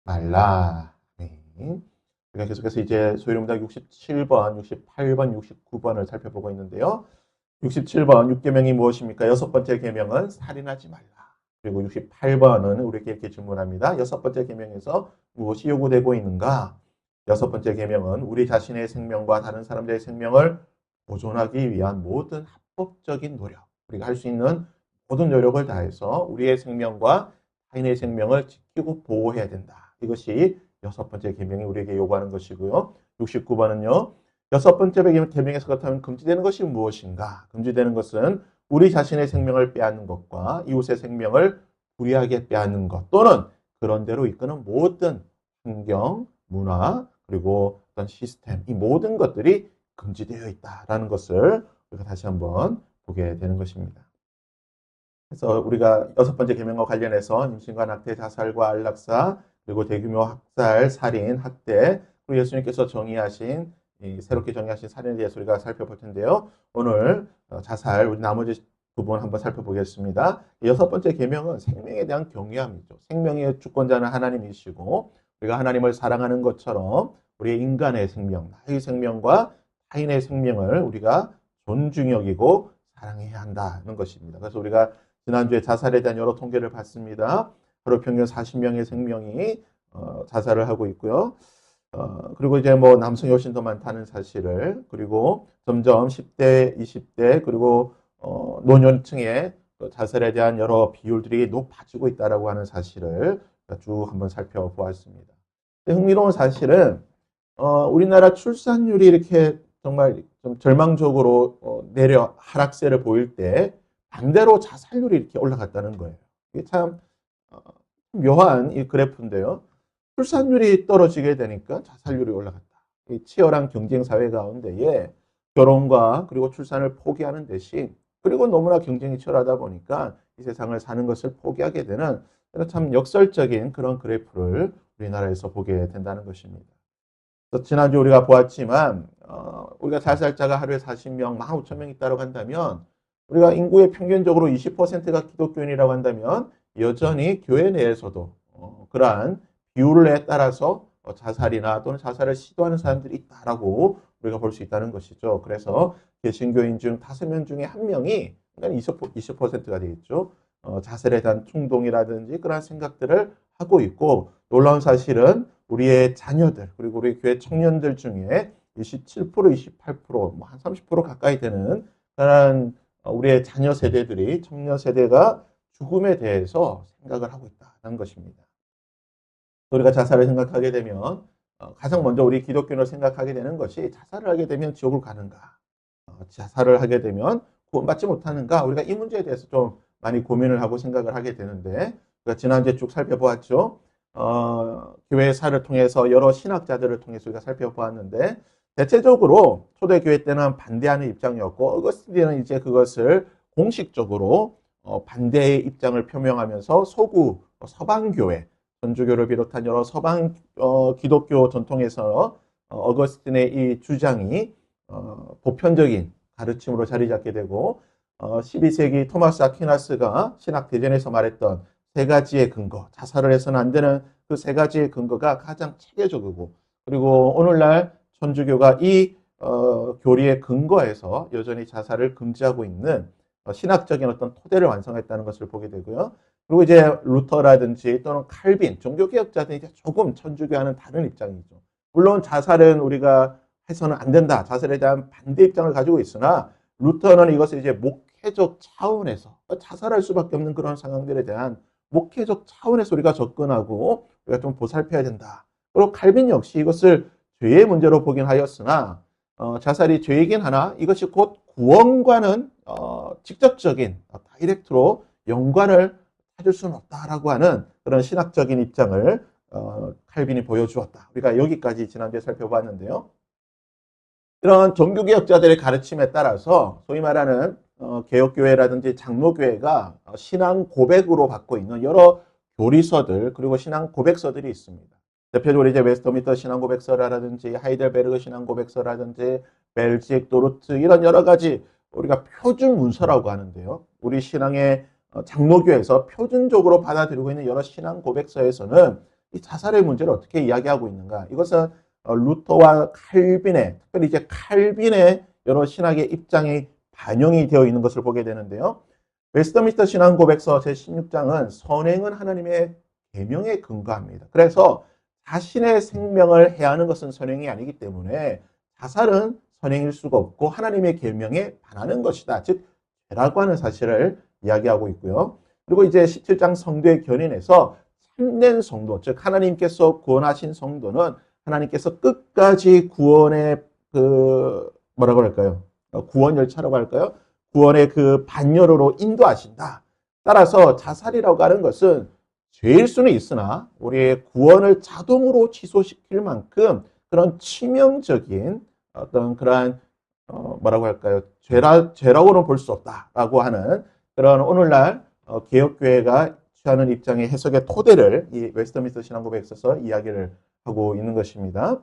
말라. 네. 우리가 계속해서 이제 소위문답 67번, 68번, 69번을 살펴보고 있는데요. 67번 6계명이 무엇입니까? 여섯 번째 계명은 살인하지 말라. 그리고 68번은 우리에게 이렇게 질문합니다. 여섯 번째 계명에서 무엇이 요구되고 있는가? 여섯 번째 계명은 우리 자신의 생명과 다른 사람들의 생명을 보존하기 위한 모든 합법적인 노력, 우리가 할 수 있는 모든 노력을 다해서 우리의 생명과 타인의 생명을 지키고 보호해야 된다. 이것이 여섯 번째 계명이 우리에게 요구하는 것이고요. 69번은요. 여섯 번째 계명에서 그렇다면 금지되는 것이 무엇인가? 금지되는 것은 우리 자신의 생명을 빼앗는 것과 이웃의 생명을 불의하게 빼앗는 것 또는 그런 대로 이끄는 모든 환경, 문화, 그리고 어떤 시스템, 이 모든 것들이 금지되어 있다라는 것을 우리가 다시 한번 보게 되는 것입니다. 그래서 우리가 여섯 번째 계명과 관련해서 임신과 낙태, 자살과 안락사, 그리고 대규모 학살, 살인, 학대, 그리고 예수님께서 정의하신 새롭게 정의하신 살인에 대해서 우리가 살펴볼 텐데요. 오늘 자살, 우리 나머지 부분 한번 살펴보겠습니다. 여섯 번째 계명은 생명에 대한 경외함이죠. 생명의 주권자는 하나님이시고 우리가 하나님을 사랑하는 것처럼 우리 인간의 생명, 나의 생명과 타인의 생명을 우리가 존중히 여기고 사랑해야 한다는 것입니다. 그래서 우리가 지난주에 자살에 대한 여러 통계를 봤습니다. 하루 평균 40명의 생명이 자살을 하고 있고요. 그리고 이제 뭐 남성이 훨씬 더 많다는 사실을, 그리고 점점 10대, 20대, 그리고 노년층의 자살에 대한 여러 비율들이 높아지고 있다라고 하는 사실을 쭉 한번 살펴보았습니다. 흥미로운 사실은 우리나라 출산율이 이렇게 정말 좀 절망적으로 내려 하락세를 보일 때 반대로 자살률이 이렇게 올라갔다는 거예요. 이게 참 묘한 이 그래프인데요. 출산율이 떨어지게 되니까 자살률이 올라갔다. 이 치열한 경쟁 사회 가운데에 결혼과 그리고 출산을 포기하는 대신, 그리고 너무나 경쟁이 치열하다 보니까 이 세상을 사는 것을 포기하게 되는 참 역설적인 그런 그래프를 우리나라에서 보게 된다는 것입니다. 지난주 우리가 보았지만 우리가 자살자가 하루에 40명, 15,000명 있다고 한다면 우리가 인구의 평균적으로 20%가 기독교인이라고 한다면 여전히 교회 내에서도 그러한 비율에 따라서 자살이나 또는 자살을 시도하는 사람들이 있다라고 우리가 볼 수 있다는 것이죠. 그래서 개신교인 중 5명 중에 1명이, 그러니까 20%가 되겠죠. 자살에 대한 충동이라든지 그러한 생각들을 하고 있고, 놀라운 사실은 우리의 자녀들, 그리고 우리 교회 청년들 중에 27%, 28%, 뭐 한 30% 가까이 되는 그런 우리의 자녀 세대들이, 청년 세대가 죽음에 대해서 생각을 하고 있다는 것입니다. 우리가 자살을 생각하게 되면 가장 먼저 우리 기독교인을 생각하게 되는 것이, 자살을 하게 되면 지옥을 가는가, 자살을 하게 되면 구원받지 못하는가, 우리가 이 문제에 대해서 좀 많이 고민을 하고 생각을 하게 되는데, 우리가 지난주에 쭉 살펴보았죠. 교회사를 통해서 여러 신학자들을 통해서 우리가 살펴보았는데, 대체적으로 초대교회 때는 반대하는 입장이었고, 어거스틴은 이제 그것을 공식적으로 반대의 입장을 표명하면서 소구 서방교회, 천주교를 비롯한 여러 서방 기독교 전통에서 어거스틴의 이 주장이 보편적인 가르침으로 자리 잡게 되고, 12세기 토마스 아퀴나스가 신학대전에서 말했던 세 가지의 근거, 자살을 해서는 안 되는 그 세 가지의 근거가 가장 체계적이고, 그리고 오늘날 천주교가 이 교리의 근거에서 여전히 자살을 금지하고 있는 신학적인 어떤 토대를 완성했다는 것을 보게 되고요. 그리고 이제 루터라든지 또는 칼빈, 종교개혁자들이 조금 천주교와는 다른 입장이죠. 물론 자살은 우리가 해서는 안 된다, 자살에 대한 반대 입장을 가지고 있으나, 루터는 이것을 이제 목회적 차원에서 자살할 수밖에 없는 그런 상황들에 대한 목회적 차원에서 우리가 접근하고 우리가 좀 보살펴야 된다. 그리고 칼빈 역시 이것을 죄의 문제로 보긴 하였으나 자살이 죄이긴 하나 이것이 곧 구원과는 직접적인 다이렉트로 연관을 찾을 수는 없다라고 하는 그런 신학적인 입장을 칼빈이 보여주었다. 우리가 여기까지 지난주에 살펴봤는데요. 이런 종교개혁자들의 가르침에 따라서 소위 말하는 개혁교회라든지 장로교회가 신앙 고백으로 받고 있는 여러 교리서들, 그리고 신앙 고백서들이 있습니다. 대표적으로 이제 웨스터민스터 신앙 고백서라든지 하이델베르그 신앙 고백서라든지 벨직, 도르트, 이런 여러 가지 우리가 표준 문서라고 하는데요. 우리 신앙의 장로교에서 표준적으로 받아들이고 있는 여러 신앙 고백서에서는 이 자살의 문제를 어떻게 이야기하고 있는가? 이것은 루터와 칼빈의, 특별히 이제 칼빈의 여러 신학의 입장이 반영이 되어 있는 것을 보게 되는데요. 웨스트민스터 신앙고백서 제16장은 선행은 하나님의 계명에 근거합니다. 그래서 자신의 생명을 해하는 것은 선행이 아니기 때문에 자살은 선행일 수가 없고 하나님의 계명에 반하는 것이다. 즉 죄라고 하는 사실을 이야기하고 있고요. 그리고 이제 17장 성도의 견인에서 참된 성도, 즉 하나님께서 구원하신 성도는 하나님께서 끝까지 구원의 뭐라고 할까요? 구원 열차라고 할까요? 구원의 그 반열으로 인도하신다. 따라서 자살이라고 하는 것은 죄일 수는 있으나 우리의 구원을 자동으로 취소시킬 만큼 그런 치명적인 어떤 그러한 뭐라고 할까요? 죄라고는 볼 수 없다라고 하는 그런 오늘날 개혁교회가 취하는 입장의 해석의 토대를 이 웨스트민스터 신앙고백서에서 이야기를 하고 있는 것입니다.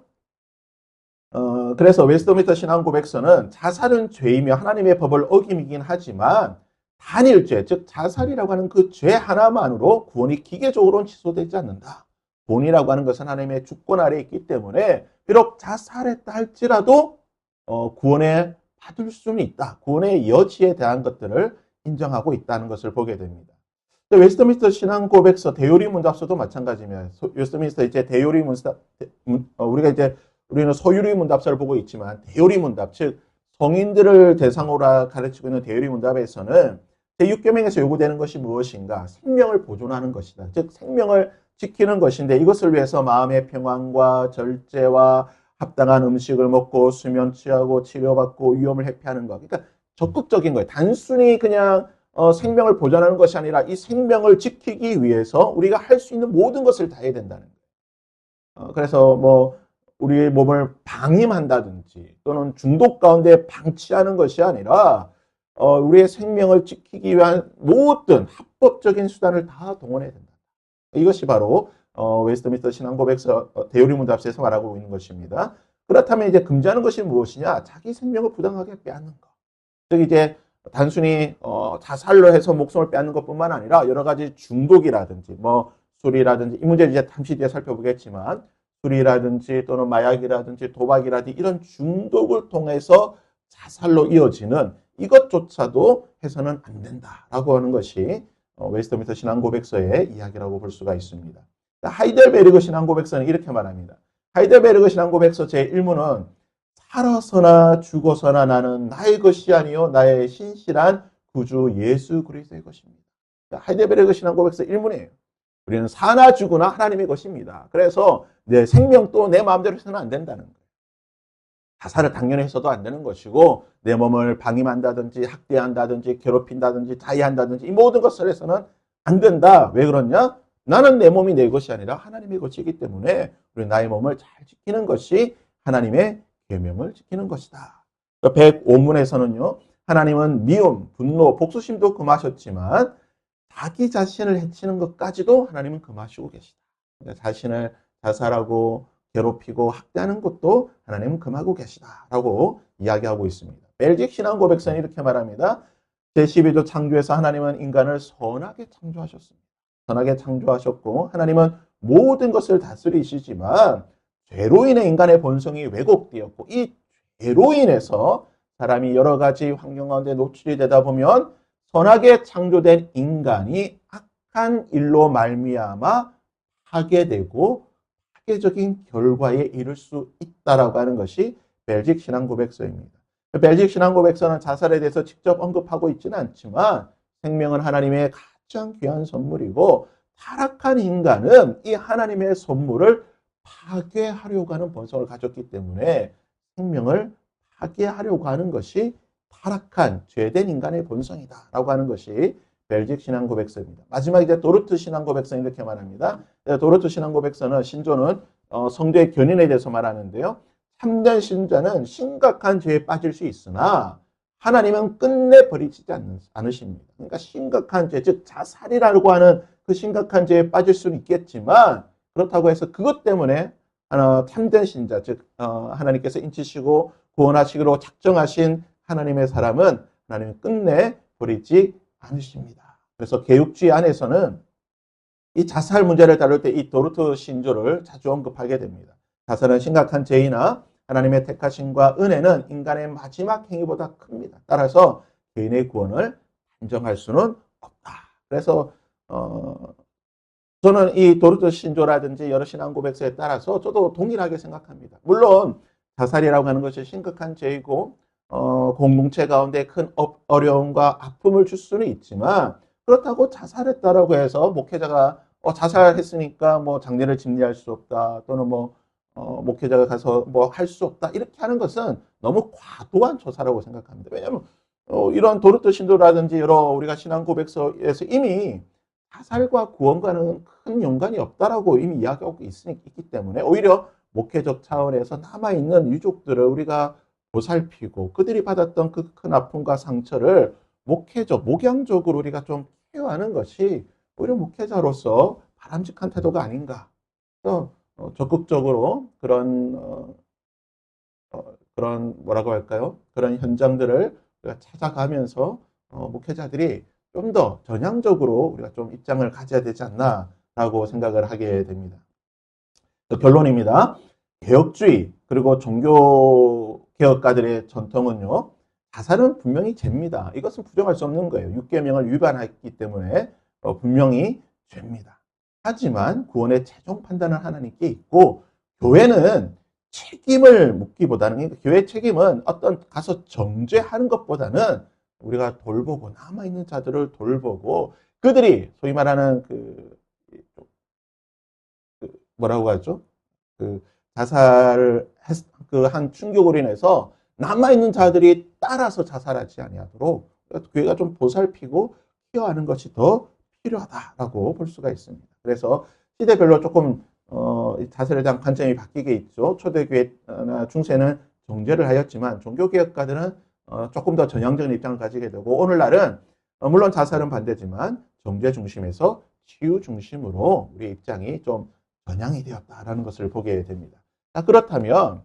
그래서 웨스트민스터 신앙고백서는 자살은 죄이며 하나님의 법을 어김이긴 하지만 단일죄, 즉 자살이라고 하는 그 죄 하나만으로 구원이 기계적으로는 취소되지 않는다. 구원이라고 하는 것은 하나님의 주권 아래에 있기 때문에 비록 자살했다 할지라도 구원에 받을 수는 있다. 구원의 여지에 대한 것들을 인정하고 있다는 것을 보게 됩니다. 웨스트민스터 신앙고백서 대요리 문답서도 마찬가지입니다. 웨스트민스터 이제 대요리 문답, 우리는 서유리 문답서를 보고 있지만 대요리 문답, 즉 성인들을 대상으로 가르치고 있는 대요리 문답에서는 제6계명에서 요구되는 것이 무엇인가? 생명을 보존하는 것이다. 즉 생명을 지키는 것인데 이것을 위해서 마음의 평안과 절제와 합당한 음식을 먹고 수면 취하고 치료받고 위험을 회피하는 것. 그러니까 적극적인 거예요. 단순히 그냥 생명을 보존하는 것이 아니라 이 생명을 지키기 위해서 우리가 할 수 있는 모든 것을 다 해야 된다는 거예요. 그래서 뭐 우리의 몸을 방임한다든지 또는 중독 가운데 방치하는 것이 아니라 우리의 생명을 지키기 위한 모든 합법적인 수단을 다 동원해야 된다. 이것이 바로 웨스트민스터 신앙고백서 대요리 문답서에서 말하고 있는 것입니다. 그렇다면 이제 금지하는 것이 무엇이냐? 자기 생명을 부당하게 빼앗는 것. 즉 이제 단순히 자살로 해서 목숨을 빼앗는 것뿐만 아니라 여러 가지 중독이라든지 뭐 술이라든지 이 문제를 이제 잠시 뒤에 살펴보겠지만 술이라든지 또는 마약이라든지 도박이라든지 이런 중독을 통해서 자살로 이어지는 이것조차도 해서는 안 된다라고 하는 것이 웨스트민스터 신앙고백서의 이야기라고 볼 수가 있습니다. 하이델베르그 신앙고백서는 이렇게 말합니다. 하이델베르그 신앙고백서 제1문은 살아서나 죽어서나 나는 나의 것이 아니요 나의 신실한 구주 예수 그리스도의 것입니다. 하이델베르그 신앙고백서 1문이에요. 우리는 사나 죽으나 하나님의 것입니다. 그래서 내 생명도 내 마음대로 해서는 안 된다는 거예요. 자살을 당연히 해서도 안 되는 것이고 내 몸을 방임한다든지 학대한다든지 괴롭힌다든지 자해한다든지 이 모든 것을 해서는 안 된다. 왜 그러냐? 나는 내 몸이 내 것이 아니라 하나님의 것이기 때문에 우리 나의 몸을 잘 지키는 것이 하나님의 계명을 지키는 것이다. 105문에서는요. 하나님은 미움, 분노, 복수심도 금하셨지만 자기 자신을 해치는 것까지도 하나님은 금하시고 계시다. 그러니까 자신을 자살하고 괴롭히고 학대하는 것도 하나님은 금하고 계시다라고 이야기하고 있습니다. 벨직 신앙고백서는 이렇게 말합니다. 제12조 창조에서 하나님은 인간을 선하게 창조하셨습니다. 선하게 창조하셨고 하나님은 모든 것을 다스리시지만 죄로 인해 인간의 본성이 왜곡되었고 이 죄로 인해서 사람이 여러 가지 환경 가운데 노출이 되다 보면 선하게 창조된 인간이 악한 일로 말미암아 파괴되고 파괴적인 결과에 이를 수 있다라고 하는 것이 벨직 신앙고백서입니다. 벨직 신앙고백서는 자살에 대해서 직접 언급하고 있지는 않지만 생명은 하나님의 가장 귀한 선물이고 타락한 인간은 이 하나님의 선물을 파괴하려고 하는 본성을 가졌기 때문에 생명을 파괴하려고 하는 것이 타락한 죄된 인간의 본성이다라고 하는 것이 벨직 신앙고백서입니다. 마지막 이제 도르트 신앙고백서는 이렇게 말합니다. 도르트 신앙고백서는 신조는 성도의 견인에 대해서 말하는데요. 참된 신자는 심각한 죄에 빠질 수 있으나 하나님은 끝내 버리지 않으십니다. 그러니까 심각한 죄, 즉 자살이라고 하는 그 심각한 죄에 빠질 수는 있겠지만 그렇다고 해서 그것 때문에 참된 신자, 즉 하나님께서 인치시고 구원하시기로 작정하신 하나님의 사람은 하나님은 끝내 버리지 않으십니다. 그래서 개육주의 안에서는 이 자살 문제를 다룰 때 이 도르트 신조를 자주 언급하게 됩니다. 자살은 심각한 죄이나 하나님의 택하심과 은혜는 인간의 마지막 행위보다 큽니다. 따라서 개인의 구원을 인정할 수는 없다. 그래서 저는 이 도르트 신조라든지 여러 신앙 고백서에 따라서 저도 동일하게 생각합니다. 물론 자살이라고 하는 것이 심각한 죄이고 공동체 가운데 큰 어려움과 아픔을 줄 수는 있지만 그렇다고 자살했다라고 해서 목회자가 자살했으니까 뭐 장례를 집리할 수 없다 또는 뭐 목회자가 가서 뭐 할 수 없다 이렇게 하는 것은 너무 과도한 조사라고 생각합니다. 왜냐하면 이런 도르트 신도라든지 여러 우리가 신앙 고백서에서 이미 자살과 구원과는 큰 연관이 없다라고 이미 이야기하고 있기 때문에 오히려 목회적 차원에서 남아있는 유족들을 우리가 보살피고 그들이 받았던 그 큰 아픔과 상처를 목회적, 목양적으로 우리가 좀 케어하는 것이 오히려 목회자로서 바람직한 태도가 아닌가. 적극적으로 그런 뭐라고 할까요? 그런 현장들을 우리가 찾아가면서 목회자들이 좀 더 전향적으로 우리가 좀 입장을 가져야 되지 않나라고 생각을 하게 됩니다. 결론입니다. 개혁주의 그리고 종교 개혁가들의 전통은요. 자살은 분명히 죄입니다. 이것은 부정할 수 없는 거예요. 육계명을 위반했기 때문에 분명히 죄입니다. 하지만 구원의 최종 판단은 하나님께 있고 교회는 책임을 묻기보다는 그러니까 교회 책임은 어떤 가서 정죄하는 것보다는 우리가 돌보고 남아있는 자들을 돌보고 그들이 소위 말하는 뭐라고 하죠? 자살을 한 충격으로 인해서 남아있는 자들이 따라서 자살하지 아니하도록 교회가 좀 보살피고 케어하는 것이 더 필요하다라고 볼 수가 있습니다. 그래서 시대별로 조금 자살에 대한 관점이 바뀌게 있죠. 초대교회나 중세는 정죄를 하였지만 종교개혁가들은 조금 더 전향적인 입장을 가지게 되고 오늘날은 물론 자살은 반대지만 정죄 중심에서 치유 중심으로 우리의 입장이 좀 전향이 되었다라는 것을 보게 됩니다. 자, 그렇다면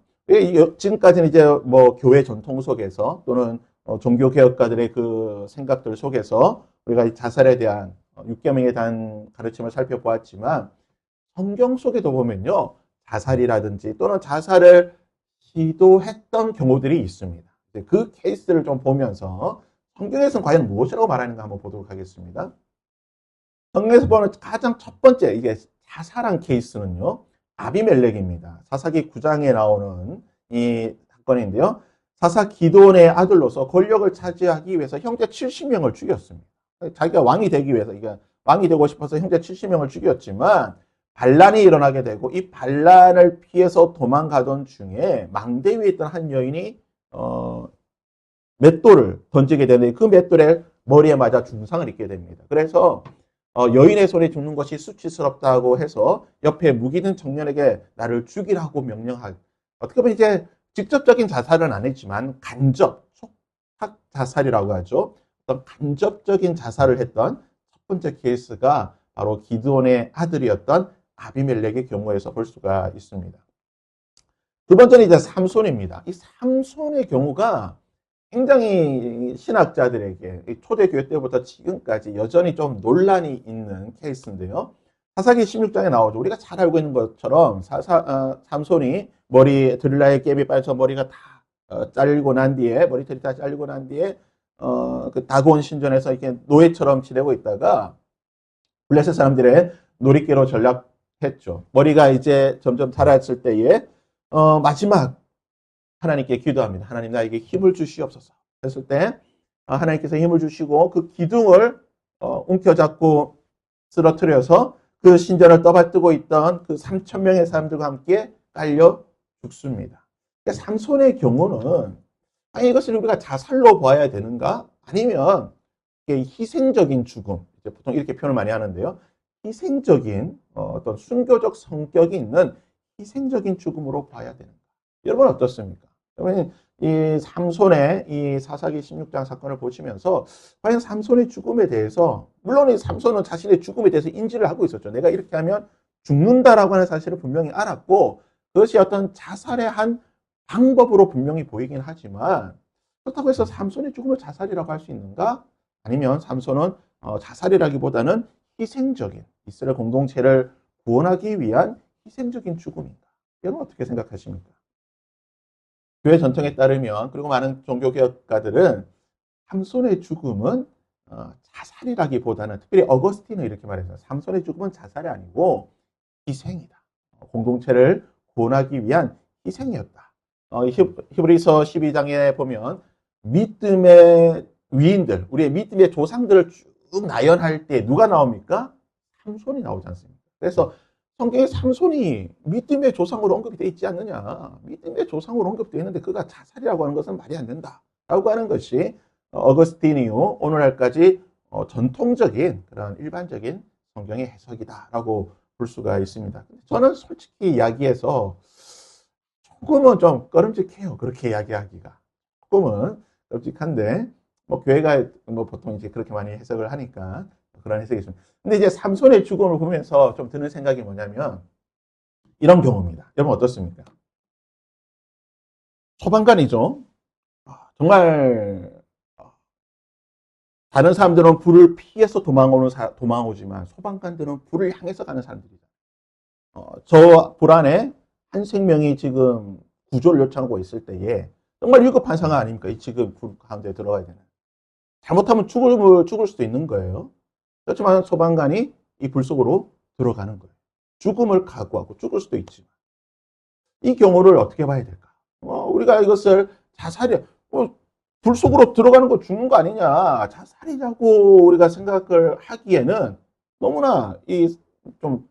지금까지는 이제 뭐 교회 전통 속에서 또는 종교 개혁가들의 그 생각들 속에서 우리가 자살에 대한 육계명에 대한 가르침을 살펴보았지만 성경 속에도 보면요 자살이라든지 또는 자살을 시도했던 경우들이 있습니다. 그 케이스를 좀 보면서 성경에서는 과연 무엇이라고 말하는가 한번 보도록 하겠습니다. 성경에서 보는 가장 첫 번째 이게 자살한 케이스는요. 아비멜렉입니다. 사사기 9장에 나오는 이 사건인데요. 사사 기드온의 아들로서 권력을 차지하기 위해서 형제 70명을 죽였습니다. 자기가 왕이 되기 위해서 왕이 되고 싶어서 형제 70명을 죽였지만 반란이 일어나게 되고 이 반란을 피해서 도망가던 중에 망대 위에 있던 한 여인이 맷돌을 던지게 되는데 그 맷돌에 머리에 맞아 중상을 입게 됩니다. 그래서 여인의 손에 죽는 것이 수치스럽다고 해서 옆에 무기든 청년에게 나를 죽이라고 명령하고 어떻게 보면 이제 직접적인 자살은 아니지만 간접, 속삭 자살이라고 하죠. 어떤 간접적인 자살을 했던 첫 번째 케이스가 바로 기드온의 아들이었던 아비멜렉의 경우에서 볼 수가 있습니다. 두 번째는 이제 삼손입니다. 이 삼손의 경우가 굉장히 신학자들에게 초대교회 때부터 지금까지 여전히 좀 논란이 있는 케이스인데요. 사사기 16장에 나오죠. 우리가 잘 알고 있는 것처럼 삼손이 드릴라의 깹이 빠져서 머리가 다 잘리고 난 뒤에 머리털이 다 잘리고 난 뒤에 그 다곤 신전에서 이렇게 노예처럼 지내고 있다가 블레셋 사람들의 놀이개로 전락했죠. 머리가 이제 점점 자랐을 때에 마지막 하나님께 기도합니다. 하나님 나에게 힘을 주시옵소서. 했을 때 하나님께서 힘을 주시고 그 기둥을 움켜잡고 쓰러뜨려서 그 신전을 떠받들고 있던 그 3,000명의 사람들과 함께 깔려 죽습니다. 그러니까 삼손의 경우는 아니 이것을 우리가 자살로 봐야 되는가? 아니면 희생적인 죽음. 이제 보통 이렇게 표현을 많이 하는데요. 희생적인 어떤 순교적 성격이 있는 희생적인 죽음으로 봐야 되는가? 여러분 어떻습니까? 여러분 이 삼손의 이 사사기 16장 사건을 보시면서 과연 삼손의 죽음에 대해서 물론 이 삼손은 자신의 죽음에 대해서 인지를 하고 있었죠. 내가 이렇게 하면 죽는다라고 하는 사실을 분명히 알았고 그것이 어떤 자살의 한 방법으로 분명히 보이긴 하지만 그렇다고 해서 삼손의 죽음을 자살이라고 할 수 있는가? 아니면 삼손은 자살이라기보다는 희생적인 이스라엘 공동체를 구원하기 위한 희생적인 죽음인가? 이건 어떻게 생각하십니까? 교회 전통에 따르면, 그리고 많은 종교개혁가들은 삼손의 죽음은 자살이라기보다는, 특별히 어거스틴은 이렇게 말했어요. 삼손의 죽음은 자살이 아니고 희생이다. 공동체를 구원하기 위한 희생이었다. 히브리서 12장에 보면 믿음의 위인들, 우리의 믿음의 조상들을 쭉 나열할 때 누가 나옵니까? 삼손이 나오지 않습니까? 그래서 성경에 삼손이 믿음의 조상으로 언급이 되어 있지 않느냐. 믿음의 조상으로 언급되어 있는데 그가 자살이라고 하는 것은 말이 안 된다. 라고 하는 것이 어거스틴 이후 오늘날까지 전통적인 그런 일반적인 성경의 해석이다라고 볼 수가 있습니다. 저는 솔직히 이야기해서 조금은 좀 꺼림직해요. 그렇게 이야기하기가. 조금은 꺼림직한데, 뭐, 교회가 뭐 보통 이제 그렇게 많이 해석을 하니까 그런 해석이 있습니다. 근데 이제 삼손의 죽음을 보면서 좀 드는 생각이 뭐냐면, 이런 경우입니다. 여러분 어떻습니까? 소방관이죠. 정말, 다른 사람들은 불을 피해서 도망오지만 소방관들은 불을 향해서 가는 사람들이죠. 저 불 안에 한 생명이 지금 구조를 요청하고 있을 때에 정말 위급한 상황 아닙니까? 이 지금 불 가운데 들어가야 되는. 잘못하면 죽을 수도 있는 거예요. 그렇지만 소방관이 이 불 속으로 들어가는 거예요. 죽음을 각오하고 죽을 수도 있지만. 이 경우를 어떻게 봐야 될까? 우리가 이것을 자살이, 불 속으로 들어가는 거 죽는 거 아니냐. 자살이라고 우리가 생각을 하기에는 너무나 좀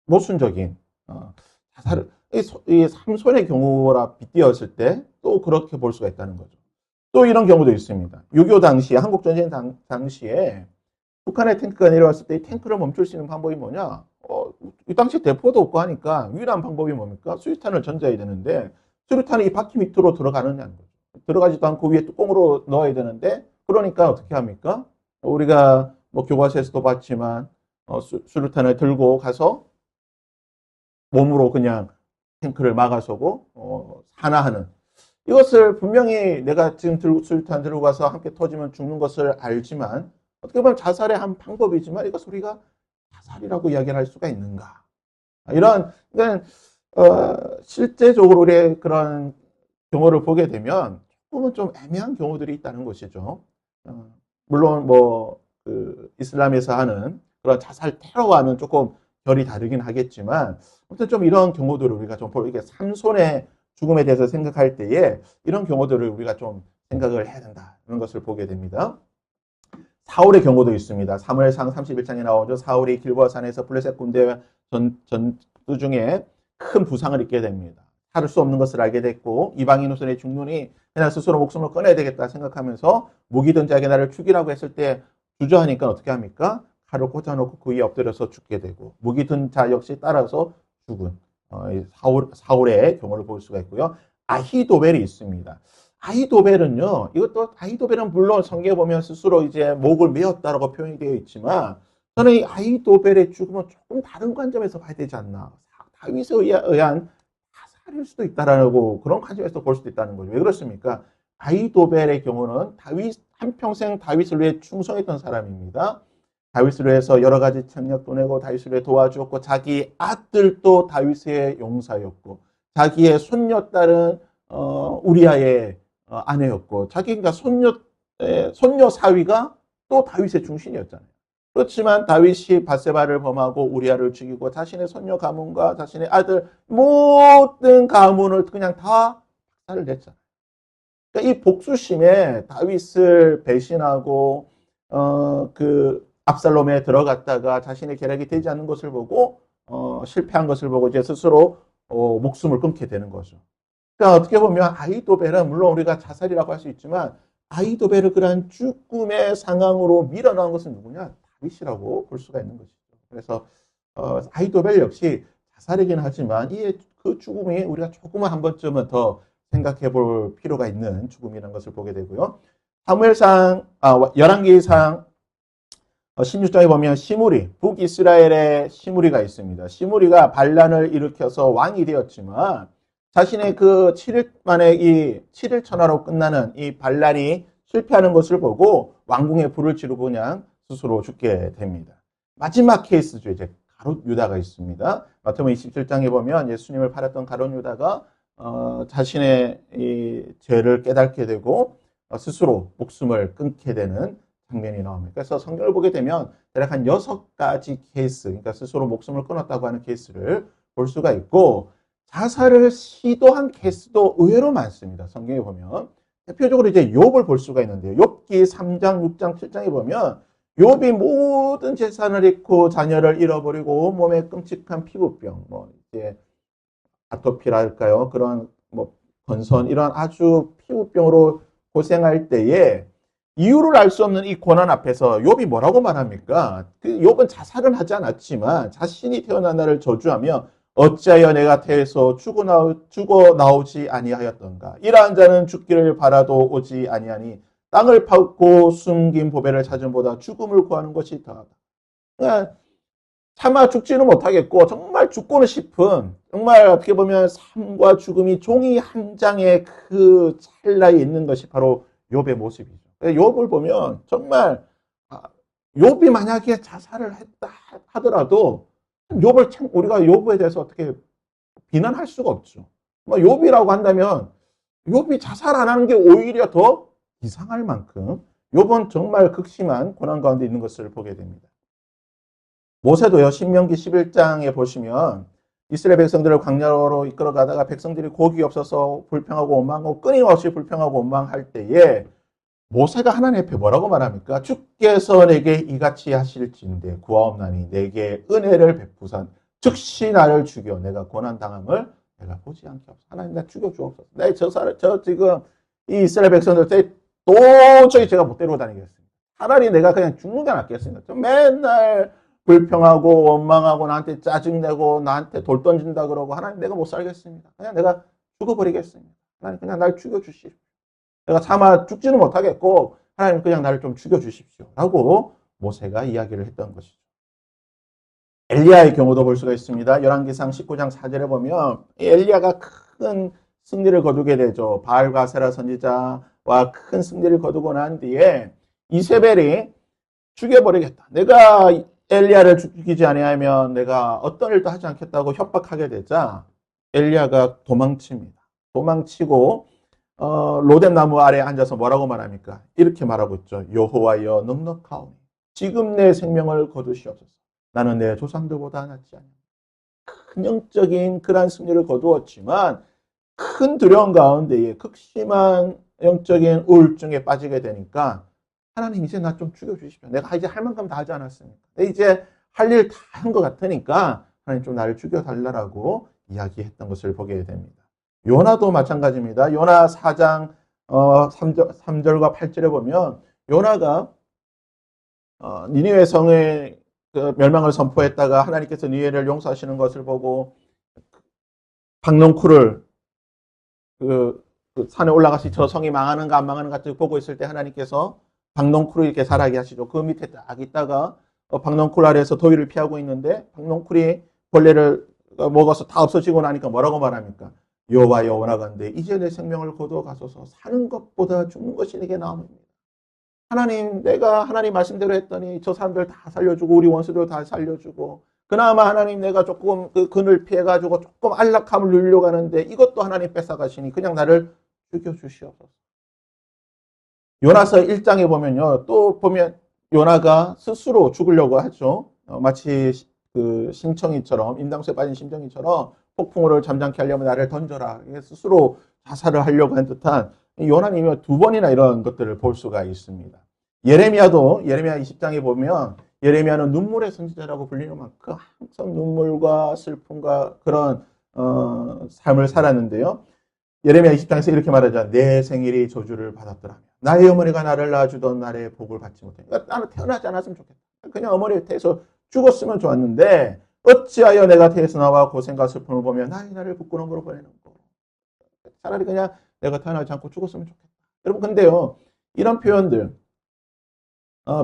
모순적인, 자살을, 이 삼손의 경우라 빗대었을 때 또 그렇게 볼 수가 있다는 거죠. 또 이런 경우도 있습니다. 6.25 당시에, 한국전쟁 당시에 북한의 탱크가 내려왔을 때 이 탱크를 멈출 수 있는 방법이 뭐냐? 이 당시 대포도 없고 하니까 유일한 방법이 뭡니까? 수류탄을 던져야 되는데 수류탄이 이 바퀴 밑으로 들어가느냐는 거죠. 들어가지도 않고 위에 뚜껑으로 넣어야 되는데 그러니까 어떻게 합니까? 우리가 뭐 교과서에서도 봤지만 수류탄을 들고 가서 몸으로 그냥 탱크를 막아서고 산화하는 이것을 분명히 내가 지금 수류탄 들고 가서 함께 터지면 죽는 것을 알지만 어떻게 보면 자살의 한 방법이지만 이것을 우리가 자살이라고 이야기를 할 수가 있는가? 이런 그러니까 실제적으로 우리의 그런 경우를 보게 되면 조금은 좀 애매한 경우들이 있다는 것이죠. 물론 그 이슬람에서 하는 그런 자살 테러와는 조금 결이 다르긴 하겠지만 아무튼 좀 이런 경우들을 우리가 좀 이게 삼손의 죽음에 대해서 생각할 때에 이런 경우들을 우리가 좀 생각을 해야 된다. 이런 것을 보게 됩니다. 사울의 경우도 있습니다. 사무엘상 31장에 나오죠. 사울이 길보아산에서 블레셋 군대와 전투 중에 큰 부상을 입게 됩니다. 할 수 없는 것을 알게 됐고 이방인 후손의 죽노니 그냥 스스로 목숨을 꺼내야 되겠다 생각하면서 무기든 자에게 나를 죽이라고 했을 때 주저하니까 어떻게 합니까? 칼을 꽂아놓고 그 위에 엎드려서 죽게 되고 무기든 자 역시 따라서 죽은 사울의 경우를 볼 수가 있고요. 아히도벨이 있습니다. 아히도벨은요, 아히도벨은 물론 성경에 보면 스스로 이제 목을 메었다라고 표현이 되어 있지만, 저는 이 아히도벨의 죽음은 조금 다른 관점에서 봐야 되지 않나. 다윗에 의한 자살일 수도 있다라고 그런 관점에서 볼 수도 있다는 거죠. 왜 그렇습니까? 아히도벨의 경우는 한평생 다윗을 위해 충성했던 사람입니다. 다윗을 위해서 여러 가지 책략도 내고 다윗을 위해 도와주었고 자기 아들도 다윗의 용사였고 자기의 손녀딸은 우리아의 아내였고 자기가 손녀 사위가 또 다윗의 중신이었잖아요. 그렇지만 다윗이 밧세바를 범하고 우리아를 죽이고 자신의 손녀 가문과 자신의 아들 모든 가문을 그냥 다 박살을 냈잖아요. 그러니까 이 복수심에 다윗을 배신하고 그 압살롬에 들어갔다가 자신의 계략이 되지 않는 것을 보고 실패한 것을 보고 이제 스스로 목숨을 끊게 되는 거죠. 그러니까 어떻게 보면 아히도벨은 물론 우리가 자살이라고 할 수 있지만 아히도벨을 그러한 죽음의 상황으로 밀어넣은 것은 누구냐? 다윗이라고 볼 수가 있는 것이죠. 그래서 아히도벨 역시 자살이긴 하지만 그 죽음이 우리가 조금만 한 번쯤은 더 생각해 볼 필요가 있는 죽음이라는 것을 보게 되고요. 열왕기상 16장에 보면 시므리, 북이스라엘의 시므리가 있습니다. 시므리가 반란을 일으켜서 왕이 되었지만 자신의 그 7일 만에 이 7일 천하로 끝나는 이 반란이 실패하는 것을 보고 왕궁에 불을 지르고 그냥 스스로 죽게 됩니다. 마지막 케이스죠. 이제 가룟 유다가 있습니다. 마태복음 27장에 보면 예수님을 팔았던 가룟 유다가 자신의 이 죄를 깨닫게 되고 스스로 목숨을 끊게 되는 장면이 나옵니다. 그래서 성경을 보게 되면 대략 한 6가지 케이스, 그러니까 스스로 목숨을 끊었다고 하는 케이스를 볼 수가 있고 자살을 시도한 케이스도 의외로 많습니다. 성경에 보면 대표적으로 이제 욥을 볼 수가 있는데요. 욥기 3장, 6장, 7장에 보면 욥이 모든 재산을 잃고 자녀를 잃어버리고 온몸에 끔찍한 피부병, 뭐 이제 아토피랄까요? 그런 뭐 건선 이런 아주 피부병으로 고생할 때에 이유를 알 수 없는 이 고난 앞에서 욥이 뭐라고 말합니까? 그 욥은 자살은 하지 않았지만 자신이 태어난 날을 저주하며 어찌하여 내가 태에서 죽어 나오지 아니하였던가? 이러한 자는 죽기를 바라도 오지 아니하니 땅을 파고 숨긴 보배를 찾은 보다 죽음을 구하는 것이 더하다. 그러니까 차마 죽지는 못하겠고 정말 죽고는 싶은 정말 어떻게 보면 삶과 죽음이 종이 한 장의 그 찰나에 있는 것이 바로 욥의 모습이죠. 욥을 보면 정말 욥이 만약에 자살을 했다 하더라도 욥을 우리가 욥에 대해서 어떻게 비난할 수가 없죠. 욥이라고 한다면 욥이 자살 안 하는 게 오히려 더 이상할 만큼 욥은 정말 극심한 고난 가운데 있는 것을 보게 됩니다. 모세도요, 신명기 11장에 보시면 이스라엘 백성들을 광야로 이끌어가다가 백성들이 곡이 없어서 불평하고 원망하고 끊임없이 불평하고 원망할 때에 모세가 하나님 앞에 뭐라고 말합니까? 주께서 내게 이같이 하실진대 구하옵나니 내게 은혜를 베푸사 즉시 나를 죽여 내가 고난당함을 내가 보지 않게 하옵소서. 하나님 나 죽여 주옵소서. 저 지금 이 이스라엘 백성들 도저히 제가 못 데리고 다니겠습니다. 차라리 내가 그냥 죽는 게 낫겠습니다. 저 맨날 불평하고 원망하고 나한테 짜증내고 나한테 돌 던진다 그러고 하나님 내가 못 살겠습니다. 그냥 내가 죽어버리겠습니다. 하나님 그냥 날 죽여주십시오. 내가 차마 죽지는 못하겠고 하나님 그냥 나를 좀 죽여주십시오. 라고 모세가 이야기를 했던 것이죠. 엘리야의 경우도 볼 수가 있습니다. 열왕기상 19장 4절에 보면 엘리야가 큰 승리를 거두게 되죠. 바알과 세라 선지자와 큰 승리를 거두고 난 뒤에 이세벨이 죽여버리겠다. 내가 엘리야를 죽이지 아니하면 내가 어떤 일도 하지 않겠다고 협박하게 되자 엘리야가 도망칩니다. 도망치고 로뎀 나무 아래에 앉아서 뭐라고 말합니까? 이렇게 말하고 있죠. 여호와여 넉넉하오니 지금 내 생명을 거두시옵소서. 나는 내 조상들보다 낫지 않냐. 큰 영적인 그러한 승리를 거두었지만 큰 두려움 가운데에 극심한 영적인 우울증에 빠지게 되니까 하나님 이제 나 좀 죽여주십시오. 내가 이제 할 만큼 다 하지 않았습니까? 이제 할 일 다 한 것 같으니까 하나님 좀 나를 죽여달라고 이야기했던 것을 보게 됩니다. 요나도 마찬가지입니다. 요나 4장 3절과 8절에 보면 요나가 니느웨 성의 그 멸망을 선포했다가 하나님께서 니느웨를 용서하시는 것을 보고 박농쿨을 그 산에 올라가서 저 성이 망하는가 안 망하는가 보고 있을 때 하나님께서 박농쿨을 이렇게 살아게 하시죠. 그 밑에 딱 있다가 박농쿨 아래에서 더위를 피하고 있는데 박농쿨이 벌레를 먹어서 다 없어지고 나니까 뭐라고 말합니까? 여호와여 원하건대 이제 내 생명을 거두어 가소서. 사는 것보다 죽는 것이 내게 나옵니다. 하나님 내가 하나님 말씀대로 했더니 저 사람들 다 살려주고 우리 원수들 다 살려주고 그나마 하나님 내가 조금 그 근을 피해가지고 조금 안락함을 누리려고 하는데 이것도 하나님 뺏어가시니 그냥 나를 죽여주시옵소서. 요나서 1장에 보면요. 또 보면 요나가 스스로 죽으려고 하죠. 마치 그 심청이처럼 임당수에 빠진 심청이처럼 폭풍우를 잠잠케 하려면 나를 던져라. 스스로 자살을 하려고 한 듯한 요나님이 2번이나 이런 것들을 볼 수가 있습니다. 예레미야도 예레미야 20장에 보면 예레미야는 눈물의 선지자라고 불리는 만큼 항상 눈물과 슬픔과 그런 삶을 살았는데요. 예레미야 20장에서 이렇게 말하죠. 내 생일이 저주를 받았더라면 나의 어머니가 나를 낳아주던 날에 복을 받지 못해. 그러니까 나는 태어나지 않았으면 좋겠다. 그냥 어머니 태에서 죽었으면 좋았는데 어찌하여 내가 태에서 나와 고생과 슬픔을 보며 나를 부끄러움으로 보내는 거. 차라리 그냥 내가 태어나지 않고 죽었으면 좋겠다. 여러분 근데요. 이런 표현들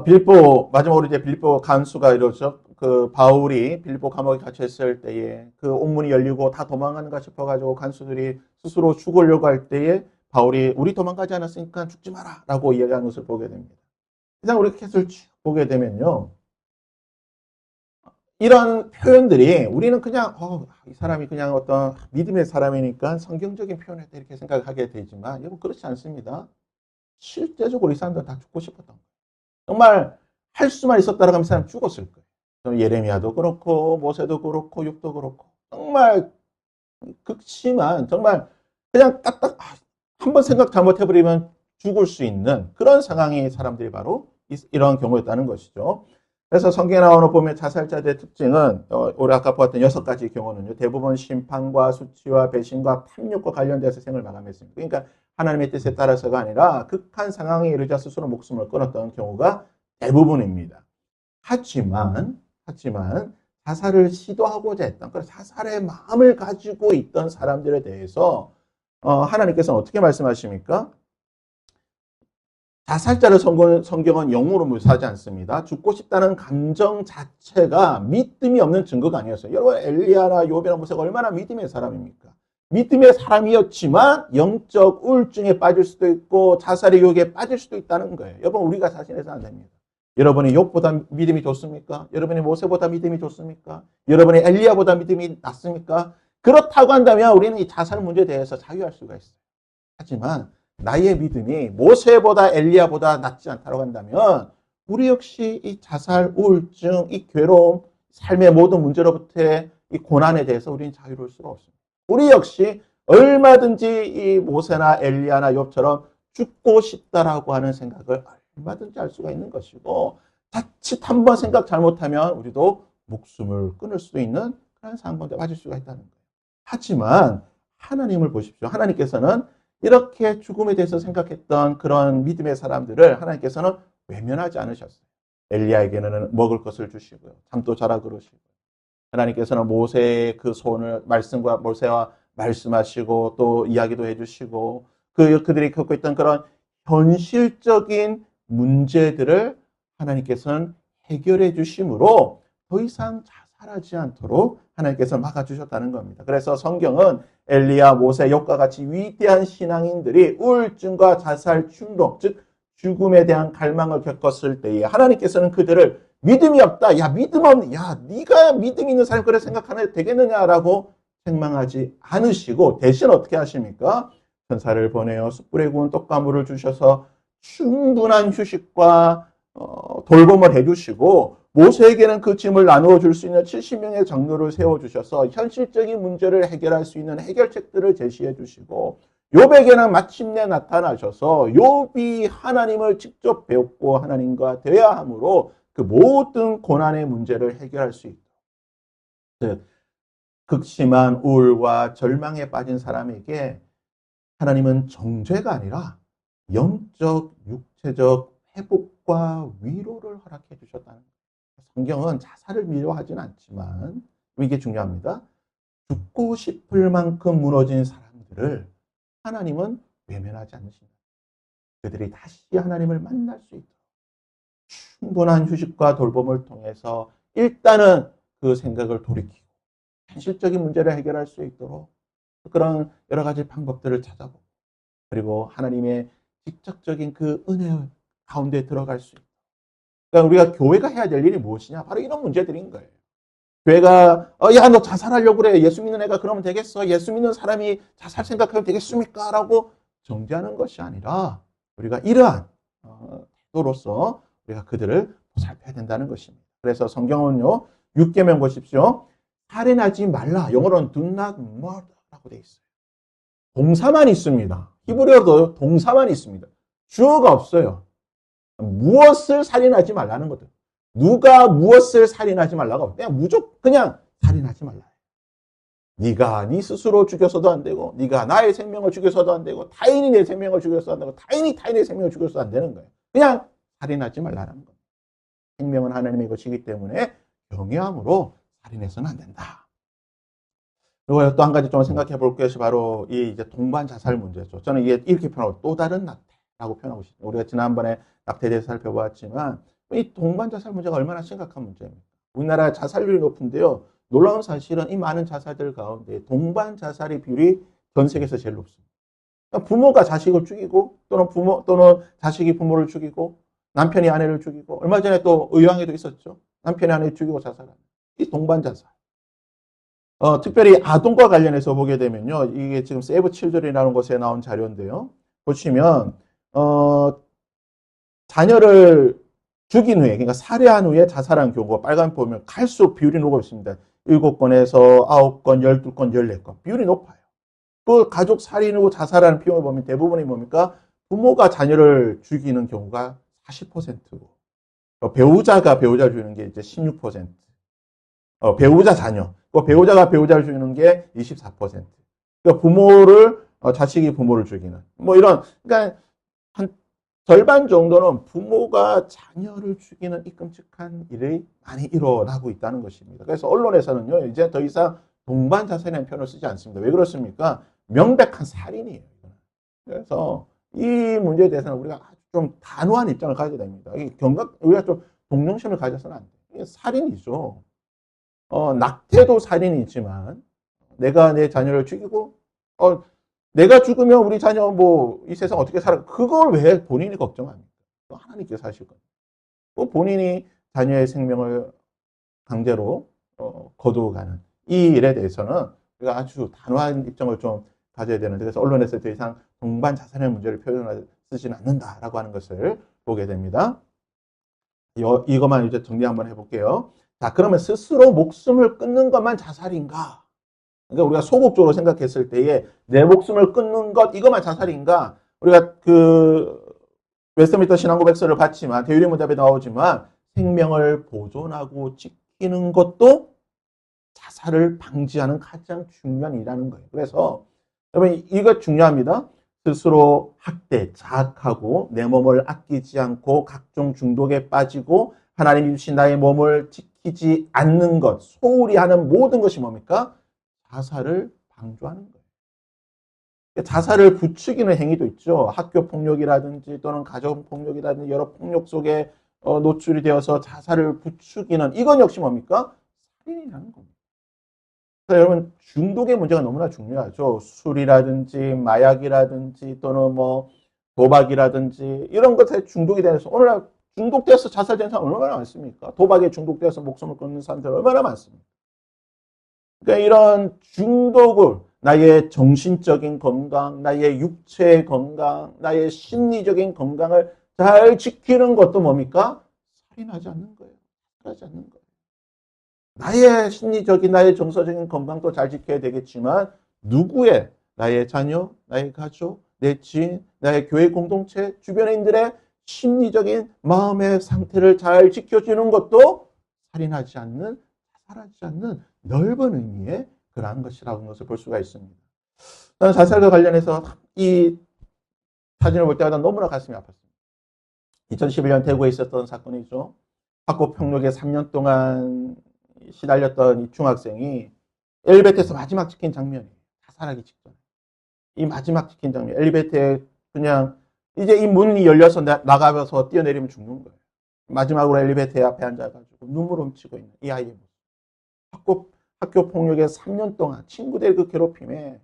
빌립보 마지막으로 이제 빌립보 간수가 이러죠. 그 바울이 빌립보 감옥에 갇혔을 때에 그 옥문이 열리고 다 도망가는가 싶어가지고 간수들이 스스로 죽으려고 할 때에 바울이 우리 도망가지 않았으니까 죽지 마라라고 이야기하는 것을 보게 됩니다. 그냥 우리 계속 보게 되면요. 이런 표현들이 우리는 그냥 이 사람이 그냥 어떤 믿음의 사람이니까 성경적인 표현을 이렇게 생각하게 되지만 여러분 그렇지 않습니다. 실제적으로 이 사람들은 다 죽고 싶었던 거예요. 정말 할 수만 있었다라고 하면 이 사람 죽었을 거예요. 예레미야도 그렇고 모세도 그렇고 욥도 그렇고 정말 극심한 정말 그냥 딱딱 한번 생각 잘못해버리면 죽을 수 있는 그런 상황의 사람들이 바로 이런 경우였다는 것이죠. 그래서 성경에 나오는 보면 자살자들의 특징은 우리 아까 보았던 6가지 경우는요. 대부분 심판과 수치와 배신과 탐욕과 관련돼서 생을 마감했습니다. 그러니까 하나님의 뜻에 따라서가 아니라 극한 상황에 이르자 스스로 목숨을 끊었던 경우가 대부분입니다. 하지만 자살을 시도하고자 했던 그런 자살의 마음을 가지고 있던 사람들에 대해서 하나님께서는 어떻게 말씀하십니까? 자살자를 성경은 영으로 묘사하지 않습니다. 죽고 싶다는 감정 자체가 믿음이 없는 증거가 아니었어요. 여러분 엘리야나 욥이나 모세가 얼마나 믿음의 사람입니까? 믿음의 사람이었지만 영적 우울증에 빠질 수도 있고 자살의 유혹에 빠질 수도 있다는 거예요. 여러분 우리가 자신해서 안 됩니다. 여러분이 욥보다 믿음이 좋습니까? 여러분이 모세보다 믿음이 좋습니까? 여러분이 엘리야보다 믿음이 낮습니까? 그렇다고 한다면 우리는 이 자살 문제에 대해서 자유할 수가 있어요. 하지만 나의 믿음이 모세보다 엘리야보다 낫지 않다고 한다면 우리 역시 이 자살, 우울증, 이 괴로움, 삶의 모든 문제로부터의 이 고난에 대해서 우리는 자유로울 수가 없습니다. 우리 역시 얼마든지 이 모세나 엘리야나 욥처럼 죽고 싶다라고 하는 생각을 얼마든지 할 수가 있는 것이고 자칫 한번 생각 잘못하면 우리도 목숨을 끊을 수도 있는 그런 상황에 빠질 수가 있다는 거예요. 하지만 하나님을 보십시오. 하나님께서는 이렇게 죽음에 대해서 생각했던 그런 믿음의 사람들을 하나님께서는 외면하지 않으셨어요. 엘리야에게는 먹을 것을 주시고요. 잠도 자라 그러시고 하나님께서는 모세의 그 소원을 말씀과 모세와 말씀하시고 또 이야기도 해주시고 그들이 겪고 있던 그런 현실적인 문제들을 하나님께서는 해결해 주심으로 더 이상 자살하지 않도록 하나님께서 막아주셨다는 겁니다. 그래서 성경은 엘리야, 모세, 욥과 같이 위대한 신앙인들이 우울증과 자살, 충동, 즉 죽음에 대한 갈망을 겪었을 때에 하나님께서는 그들을 믿음이 없다. 야, 믿음 없는. 야, 네가 믿음 있는 사람 그래 생각하면 되겠느냐라고 책망하지 않으시고 대신 어떻게 하십니까? 천사를 보내어 숯불에 구운 떡가물을 주셔서 충분한 휴식과 돌봄을 해주시고 모세에게는 그 짐을 나누어 줄 수 있는 70명의 장로를 세워주셔서 현실적인 문제를 해결할 수 있는 해결책들을 제시해 주시고 욥에게는 마침내 나타나셔서 욥이 하나님을 직접 배웠고 하나님과 대화함으로 그 모든 고난의 문제를 해결할 수 있도록 극심한 우울과 절망에 빠진 사람에게 하나님은 정죄가 아니라 영적, 육체적 회복과 위로를 허락해 주셨다는 거예요. 성경은 자살을 미워하지는 않지만 이게 중요합니다. 죽고 싶을 만큼 무너진 사람들을 하나님은 외면하지 않으십니다. 그들이 다시 하나님을 만날 수 있도록 충분한 휴식과 돌봄을 통해서 일단은 그 생각을 돌이키고 현실적인 문제를 해결할 수 있도록 그런 여러 가지 방법들을 찾아보고 그리고 하나님의 직접적인 그 은혜 가운데 들어갈 수 있도록 그러니까 우리가 교회가 해야 될 일이 무엇이냐? 바로 이런 문제들인 거예요. 교회가 야, 너 자살하려고 그래. 예수 믿는 애가 그러면 되겠어? 예수 믿는 사람이 자살 생각하면 되겠습니까? 라고 정죄하는 것이 아니라 우리가 이러한 태도로서 우리가 그들을 보살펴야 된다는 것입니다. 그래서 성경은요. 6계명 보십시오. 살인하지 말라. 영어로는 do not murder라고 되어 있어요. 동사만 있습니다. 히브리어도 동사만 있습니다. 주어가 없어요. 무엇을 살인하지 말라는 거죠. 누가 무엇을 살인하지 말라고 그냥 무조건 그냥 살인하지 말라. 네가 네 스스로 죽여서도 안 되고 네가 나의 생명을 죽여서도 안 되고 타인이 내 생명을 죽여서도 안 되고 타인이 타인의 생명을 죽여서도 안 되는 거예요. 그냥 살인하지 말라는 거예요. 생명은 하나님의 것이기 때문에 경외함으로 살인해서는 안 된다. 그리고 또 한 가지 좀 생각해 볼 것이 바로 이 이제 동반 자살 문제죠. 저는 이게 이렇게 표현하고 또 다른 낙태라고 표현하고 싶습니다. 우리가 지난번에 낙태에 대해서 살펴보았지만 이 동반 자살 문제가 얼마나 심각한 문제입니까? 우리나라 자살률이 높은데요. 놀라운 사실은 이 많은 자살들 가운데 동반 자살의 비율이 전 세계에서 제일 높습니다. 그러니까 부모가 자식을 죽이고 또는 자식이 부모를 죽이고 남편이 아내를 죽이고 얼마 전에 또 의왕에도 있었죠. 남편이 아내를 죽이고 자살하는. 이 동반 자살. 특별히 아동과 관련해서 보게 되면요. 이게 지금 세이브 칠드런이라는 곳에 나온 자료인데요. 보시면 자녀를 죽인 후에, 그러니까 살해한 후에 자살한 경우가 빨간 보면 갈수록 비율이 높고 있습니다. 7건에서 9건, 12건, 14건. 비율이 높아요. 그 가족 살인 후 자살하는 비용을 보면 대부분이 뭡니까? 부모가 자녀를 죽이는 경우가 40%고, 배우자가 배우자를 죽이는 게 이제 16%. 배우자 자녀. 배우자가 배우자를 죽이는 게 24%. 그러니까 부모를, 자식이 부모를 죽이는. 뭐 이런, 그러니까 한 절반 정도는 부모가 자녀를 죽이는 이 끔찍한 일이 많이 일어나고 있다는 것입니다. 그래서 언론에서는요, 이제 더 이상 동반 자살이라는 표현을 쓰지 않습니다. 왜 그렇습니까? 명백한 살인이에요. 그래서 이 문제에 대해서는 우리가 아주 좀 단호한 입장을 가져야 됩니다. 우리가 좀 동정심을 가져서는 안 돼요. 이게 살인이죠. 낙태도 살인이지만 내가 내 자녀를 죽이고 내가 죽으면 우리 자녀 뭐 이 세상 어떻게 살아? 그걸 왜 본인이 걱정합니까? 하나님께서 하실 거예요. 본인이 자녀의 생명을 강제로 거두어가는 이 일에 대해서는 우리가 아주 단호한 입장을 좀 가져야 되는데, 그래서 언론에서 더 이상 동반 자살의 문제를 쓰지는 않는다라고 하는 것을 보게 됩니다. 이것만 이제 정리 한번 해볼게요. 자, 그러면 스스로 목숨을 끊는 것만 자살인가? 그러니까 우리가 소극적으로 생각했을 때에 내 목숨을 끊는 것 이것만 자살인가? 우리가 그 웨스트민스터 신앙고백서를 봤지만 대유리문답에 나오지만 생명을 보존하고 지키는 것도 자살을 방지하는 가장 중요한 일이라는 거예요. 그래서 여러분 이거 중요합니다. 스스로 학대, 자학하고 내 몸을 아끼지 않고 각종 중독에 빠지고 하나님이 주신 나의 몸을 지키지 않는 것, 소홀히 하는 모든 것이 뭡니까? 자살을 방조하는 거예요. 자살을 부추기는 행위도 있죠. 학교 폭력이라든지 또는 가정 폭력이라든지 여러 폭력 속에 노출이 되어서 자살을 부추기는, 이건 역시 뭡니까? 살인이라는 겁니다. 그래서 여러분 중독의 문제가 너무나 중요하죠. 술이라든지 마약이라든지 또는 뭐 도박이라든지 이런 것에 중독이 돼서 오늘날 중독돼서 자살된 사람 얼마나 많습니까? 도박에 중독돼서 목숨을 끊는 사람들 얼마나 많습니까? 그러니까 이런 중독을 나의 정신적인 건강, 나의 육체의 건강, 나의 심리적인 건강을 잘 지키는 것도 뭡니까? 살인하지 않는 거예요. 살하지 않는 거예요. 나의 심리적인, 나의 정서적인 건강도 잘 지켜야 되겠지만 누구의, 나의 자녀, 나의 가족, 내 지인, 나의 교회 공동체, 주변인들의 심리적인 마음의 상태를 잘 지켜주는 것도 살인하지 않는, 자살하지 않는 넓은 의미의 그러한 것이라는 것을 볼 수가 있습니다. 저는 자살과 관련해서 이 사진을 볼 때마다 너무나 가슴이 아팠습니다. 2011년 대구에 있었던 사건이죠. 학교 폭력에 3년 동안 시달렸던 이 중학생이 엘리베이터에서 마지막 찍힌 장면이에요. 자살하기 직전. 이 마지막 찍힌 장면. 엘리베이터에 그냥 이제 이 문이 열려서 나가면서 뛰어내리면 죽는 거예요. 마지막으로 엘리베이터 앞에 앉아가지고 눈물 훔치고 있는 이 아이의 모습. 학교 폭력에 3년 동안 친구들 그 괴롭힘에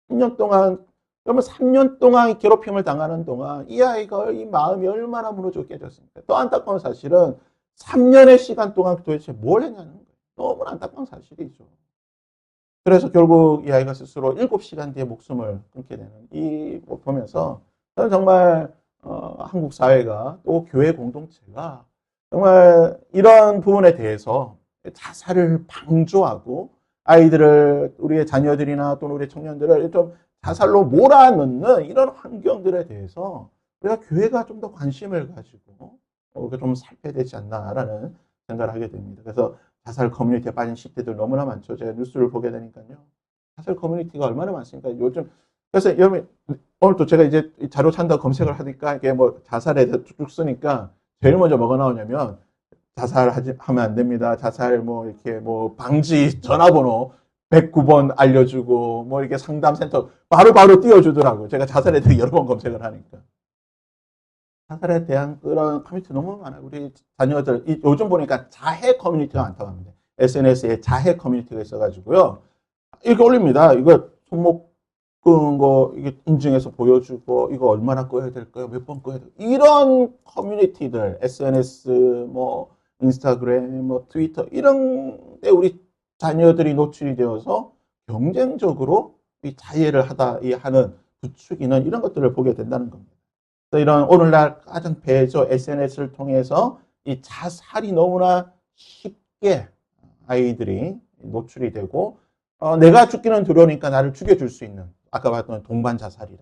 3년 동안, 그러면 3년 동안 괴롭힘을 당하는 동안 이 아이가 이 마음이 얼마나 무너져 깨졌습니까? 또 안타까운 사실은 3년의 시간 동안 도대체 뭘 했냐는 거예요. 너무나 안타까운 사실이죠. 그래서 결국 이 아이가 스스로 7시간 뒤에 목숨을 끊게 되는 이 보면서 저는 정말 한국 사회가 또 교회 공동체가 정말 이런 부분에 대해서 자살을 방조하고 아이들을, 우리의 자녀들이나 또는 우리 청년들을 좀 자살로 몰아넣는 이런 환경들에 대해서 우리가 교회가 좀 더 관심을 가지고 좀 살펴야 되지 않나라는 생각을 하게 됩니다. 그래서 자살 커뮤니티에 빠진 10대들 너무나 많죠. 제가 뉴스를 보게 되니까요. 자살 커뮤니티가 얼마나 많습니까? 요즘, 그래서 여러분, 오늘 또 제가 이제 자료 찾다 검색을 하니까 이게 뭐 자살에 대해서 쭉쭉 쓰니까 제일 먼저 뭐가 나오냐면 자살하면 안 됩니다. 자살 뭐 이렇게 뭐 방지 전화번호 109번 알려주고 뭐 이렇게 상담센터 바로 띄워주더라고요. 제가 자살에 대해 여러 번 검색을 하니까. 자살에 대한 그런 커뮤니티 너무 많아요. 우리 자녀들, 요즘 보니까 자해 커뮤니티가 많다고 합니다. SNS에 자해 커뮤니티가 있어가지고요. 이렇게 올립니다. 이거 손목 끄는 거, 이게 인증해서 보여주고, 이거 얼마나 꺼야 될까요? 몇 번 꺼야 될까요? 이런 커뮤니티들, SNS, 뭐, 인스타그램, 뭐, 트위터, 이런 그때 우리 자녀들이 노출이 되어서 경쟁적으로 이 자해를 하는 부추기는 이런 것들을 보게 된다는 겁니다. 이런 오늘날 가장 배조 SNS를 통해서 이 자살이 너무나 쉽게 아이들이 노출이 되고 내가 죽기는 두려우니까 나를 죽여줄 수 있는 아까 봤던 동반 자살이라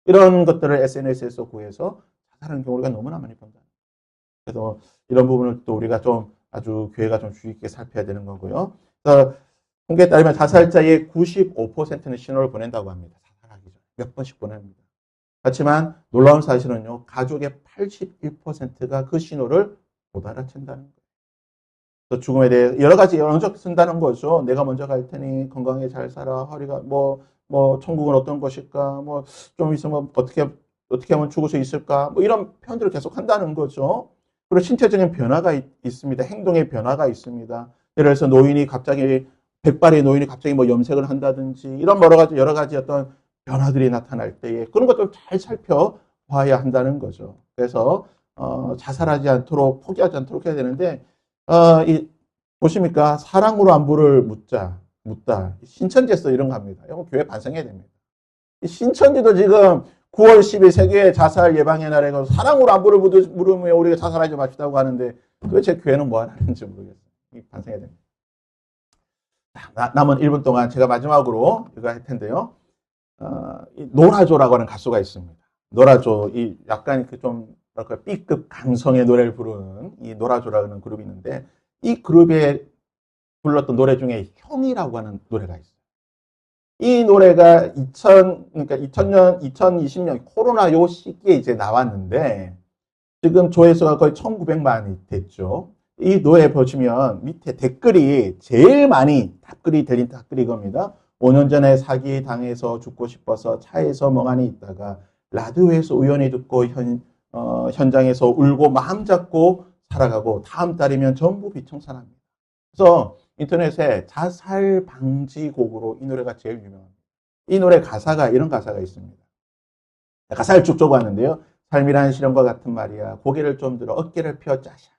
이런 것들을 SNS에서 구해서 자살하는 경우가 너무나 많이 본다. 그래서 이런 부분을 또 우리가 좀 아주 교회가 좀 주의 깊게 살펴야 되는 거고요. 그래서 통계에 따르면 자살자의 95%는 신호를 보낸다고 합니다. 자살하기 전에 몇 번씩 보냅니다. 그렇지만 놀라운 사실은요, 가족의 81%가 그 신호를 못 알아챈다는 거예요. 또 죽음에 대해 여러 가지 영적 쓴다는 거죠. 내가 먼저 갈 테니 건강하게 잘 살아. 허리가 천국은 어떤 것일까? 좀 있으면 어떻게 하면 죽을 수 있을까? 이런 표현들을 계속 한다는 거죠. 그리고 신체적인 변화가 있습니다. 행동의 변화가 있습니다. 예를 들어서 백발의 노인이 갑자기 염색을 한다든지 이런 여러 가지 어떤 변화들이 나타날 때에 그런 것들을 잘 살펴봐야 한다는 거죠. 그래서 자살하지 않도록 포기하지 않도록 해야 되는데 보십니까? 사랑으로 안부를 묻다. 신천지에서 이런 거 합니다. 이거 교회 반성해야 됩니다. 신천지도 지금 9월 10일 세계 자살 예방의 날에 사랑으로 안부를 물으며 우리가 자살하지 맙시다고 하는데 도대체 교회는 뭐 하는지 모르겠어요. 반성해야 됩니다. 남은 1분 동안 제가 마지막으로 이거 할 텐데요. 노라조라고 하는 가수가 있습니다. 노라조, 약간 좀 B급 감성의 노래를 부르는 이 노라조라는 그룹이 있는데 이 그룹에 불렀던 노래 중에 형이라고 하는 노래가 있어요. 이 노래가 2020년 코로나 요 시기에 이제 나왔는데 지금 조회수가 거의 1900만이 됐죠. 이 노래 보시면 밑에 댓글이 제일 많이 댓글이 달린 댓글이 이겁니다. 5년 전에 사기 당해서 죽고 싶어서 차에서 멍하니 있다가 라디오에서 우연히 듣고 현장에서 울고 마음 잡고 살아가고 다음 달이면 전부 비청산합니다. 그래서 인터넷에 자살 방지 곡으로 이 노래가 제일 유명합니다. 이 노래 가사가 이런 가사가 있습니다. 가사를 쭉 적어왔는데요. 삶이란 시련과 같은 말이야. 고개를 좀 들어 어깨를 펴 짜샤.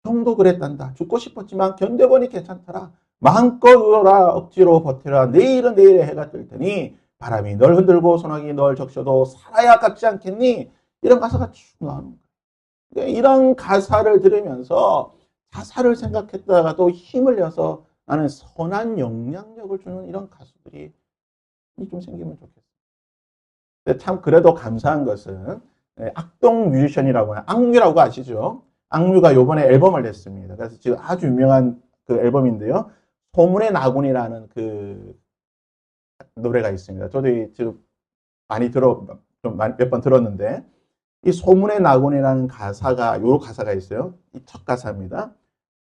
형도 그랬단다. 죽고 싶었지만 견뎌보니 괜찮더라. 마음껏 울어라. 억지로 버텨라. 내일은 내일의 해가 뜰 테니 바람이 널 흔들고 소나기 널 적셔도 살아야 아깝지 않겠니? 이런 가사가 쭉 나오는 거예요. 이런 가사를 들으면서 자살을 생각했다가도 힘을 내서 나는 선한 영향력을 주는 이런 가수들이 좀 생기면 좋겠어요. 참 그래도 감사한 것은 악동 뮤지션이라고 하는 악뮤라고 아시죠? 악뮤가 요번에 앨범을 냈습니다. 그래서 지금 아주 유명한 그 앨범인데요. 소문의 나군이라는 그 노래가 있습니다. 저도 지금 몇 번 들었는데 이 소문의 나군이라는 요 가사가 있어요. 이 첫 가사입니다.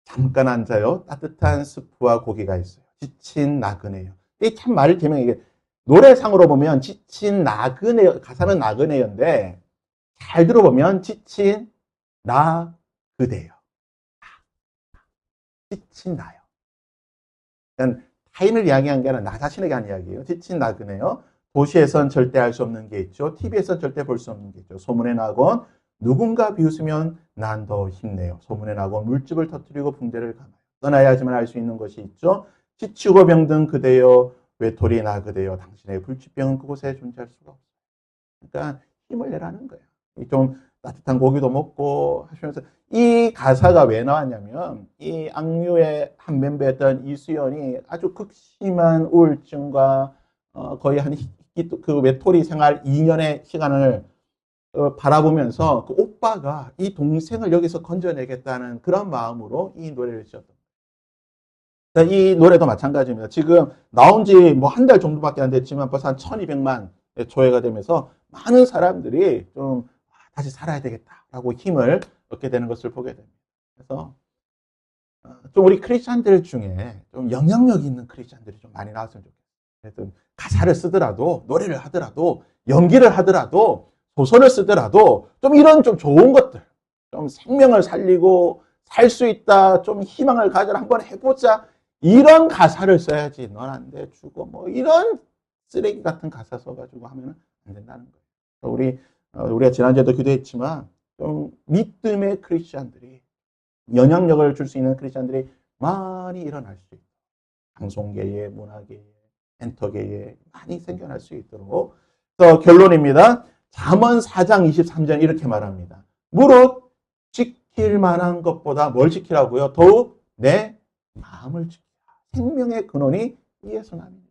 잠깐 앉아요. 따뜻한 스프와 고기가 있어요. 지친 나그네요. 이게 참 말을 되면 이게 노래상으로 보면 지친 나그네 가사는 나그네인데 잘 들어보면 지친 나 그대요. 지친 나요. 그러니까 타인을 이야기한 게 아니라 나 자신에게 한 이야기예요. 지친 나그네요. 도시에선 절대 알 수 없는 게 있죠. TV에선 절대 볼 수 없는 게 있죠. 소문에 나곤 누군가 비웃으면 난 더 힘내요. 소문에 나곤 물집을 터뜨리고 붕대를 감아요. 떠나야지만 알 수 있는 것이 있죠. 지치고 병든 그대여 외톨이 나 그대여 당신의 불치병은 그곳에 존재할 수가 없어요. 그러니까 힘을 내라는 거예요. 좀 따뜻한 고기도 먹고 하시면서 이 가사가 왜 나왔냐면 이 악뮤의 한 멤버였던 이수연이 아주 극심한 우울증과 거의 그 외톨이 생활 2년의 시간을 바라보면서 그 오빠가 이 동생을 여기서 건져내겠다는 그런 마음으로 이 노래를 지었던 거예요. 이 노래도 마찬가지입니다. 지금 나온 지 한 달 정도밖에 안 됐지만 벌써 한 1200만 조회가 되면서 많은 사람들이 좀 다시 살아야 되겠다라고 힘을 얻게 되는 것을 보게 됩니다. 그래서 좀 우리 크리스찬들 중에 좀 영향력 있는 크리스찬들이 좀 많이 나왔으면 좋겠어요. 가사를 쓰더라도 노래를 하더라도 연기를 하더라도 소설을 쓰더라도 좀 이런 좀 좋은 것들 좀 생명을 살리고 살 수 있다 좀 희망을 가져라 한번 해보자 이런 가사를 써야지 넌 안 돼 죽어 이런 쓰레기 같은 가사 써가지고 하면 안 된다는 거예요. 우리가 지난주에도 기도했지만 좀 믿음의 크리스찬들이 영향력을 줄 수 있는 크리스찬들이 많이 일어날 수 있도록 방송계에, 문화계에, 엔터계에 많이 생겨날 수 있도록. 그래서 결론입니다. 잠언 4장 23절 이렇게 말합니다. 무릇 지킬 만한 것보다 뭘 지키라고요? 더욱 내 마음을 지키라. 생명의 근원이 이에서 납니다.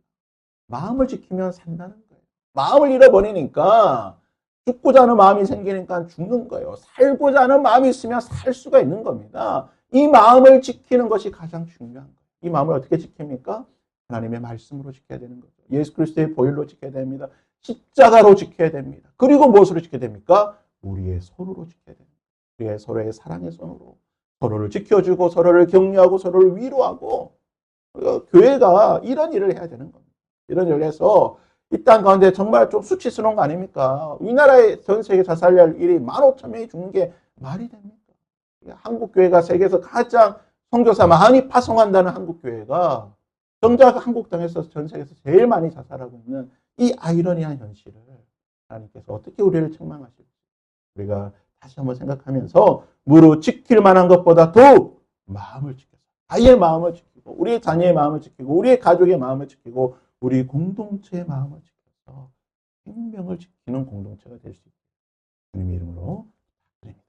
마음을 지키면 산다는 거예요. 마음을 잃어버리니까 죽고자 하는 마음이 생기니까 죽는 거예요. 살고자 하는 마음이 있으면 살 수가 있는 겁니다. 이 마음을 지키는 것이 가장 중요한 거예요. 이 마음을 어떻게 지킵니까? 하나님의 말씀으로 지켜야 되는 거죠. 예수 그리스도의 보혈로 지켜야 됩니다. 십자가로 지켜야 됩니다. 그리고 무엇으로 지켜야 됩니까? 우리의 손으로 지켜야 됩니다. 우리의 서로의 사랑의 손으로 서로를 지켜주고 서로를 격려하고 서로를 위로하고 교회가 이런 일을 해야 되는 겁니다. 이런 일을 해서 이 땅 가운데 정말 좀 수치스러운 거 아닙니까? 우리나라에 전 세계 자살할 일이 15,000명이 죽는 게 말이 됩니까? 한국교회가 세계에서 가장 선교사 많이 파송한다는 한국교회가 정작 한국 땅에서 전 세계에서 제일 많이 자살하고 있는 이 아이러니한 현실을 하나님께서 어떻게 우리를 책망하실지 우리가 다시 한번 생각하면서 무릇 지킬 만한 것보다 더욱 마음을 지켜서 아이의 마음을 지키고 우리의 자녀의 마음을 지키고 우리의 가족의 마음을 지키고 우리 공동체의 마음을 지켜서 생명을 지키는 공동체가 될 수 있게 주님의 이름으로 드립니다.